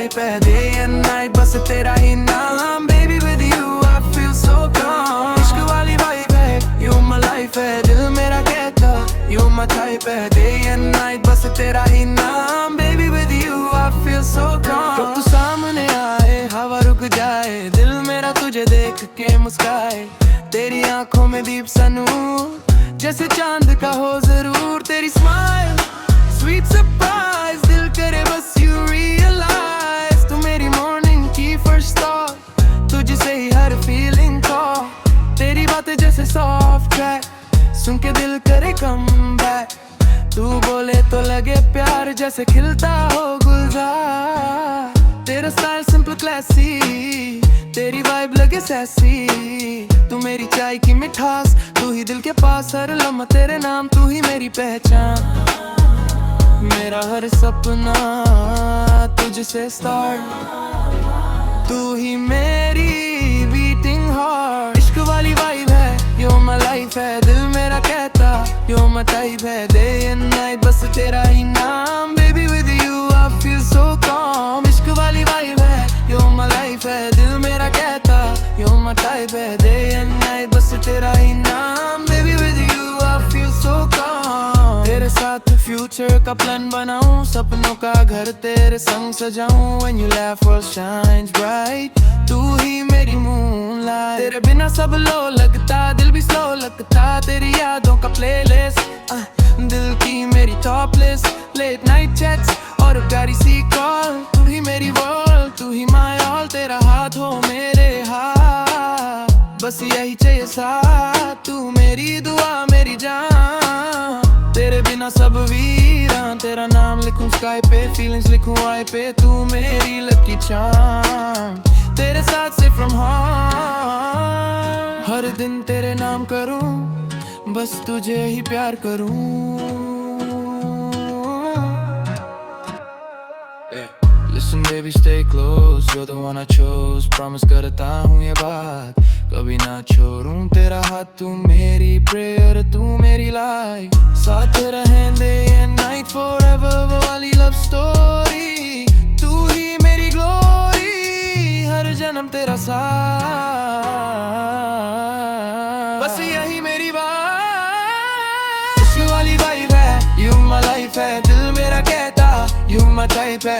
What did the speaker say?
type है day and night बस तेरा ही नाम baby with you I feel so काम इश्क वाली वाइब है यू माय लाइफ है दिल मेरा कहता यू माय टाइप है डे एंड नाइट बस तेरा ही नाम baby with you I feel so काम जब तू सामने आए हवा रुक जाए दिल मेरा तुझे देख के मुस्काए तेरी आंखों में दीप सा नूर जैसे चांद का हो जरूर तेरी स्माइल स्वीट सरप्राइज दिल करे बस यू रियलाइज तू मेरी मॉर्निंग की फर्स्ट थॉट तुझसे ही हर फीलिंग को तेरी बातें जैसे सॉफ्ट ट्रैक सुन के दिल करे कम बैक तू बोले तो लगे प्यार जैसे खिलता हो गुलजार तेरा स्टाइल सिंपल क्लासी तेरी वाइब लगे सैसी तू मेरी चाय की मिठास तू ही दिल के पास हर लम्हा तेरे नाम तू ही मेरी पहचान मेरा हर सपना तुझसे स्टार्ट तू ही मेरी बीटिंग हार्ट इश्क वाली वाइब है यो माय लाइफ है दिल मेरा कहता यो माय टाइप है डे एंड नाइट बस तेरा ही नाम baby with you I feel so काम इश्क वाली वाइब है यो माय लाइफ है दिल मेरा कहता यो माय टाइप है डे एंड नाइट बस तेरा ही नाम baby with you I feel so काम तेरे साथ फ्यूचर का प्लान बनाऊं सपनों का घर तेरे संग सजाऊं when you laugh world shines bright तू ही मेरी moonlight तेरे बिना सब लो लगता दिल भी स्लो लगता तेरी यादों का प्लेलिस्ट दिल की मेरी top list late night chats और प्यारी सी कॉल तू ही मेरी वर्ल्ड तू ही माय ऑल तेरा हाथ हो मेरे हाथ बस यही चाहिए साथ तू मेरी दुआ मेरी जान तेरे बिना सब वीरा तेरा नाम लिखूं स्काई पे फीलिंग्स लिखूं आई पे तू मेरी लकी चार्म तेरे साथ से फ्रॉम हार्ट हर दिन तेरे नाम करूं बस तुझे ही प्यार करूं Listen baby stay close you're the one I chose promise करता हूँ ये बात कभी ना छोड़ूं तेरा हाथ तू मेरी प्रेयर तू मेरी लाइफ साथ रहें day and night forever वो वाली लव स्टोरी तू ही मेरी ग्लोरी हर जन्म तेरा साथ बस यही मेरी बात इश्क वाली वाइब है you my life है दिल मेरा कहता you my type है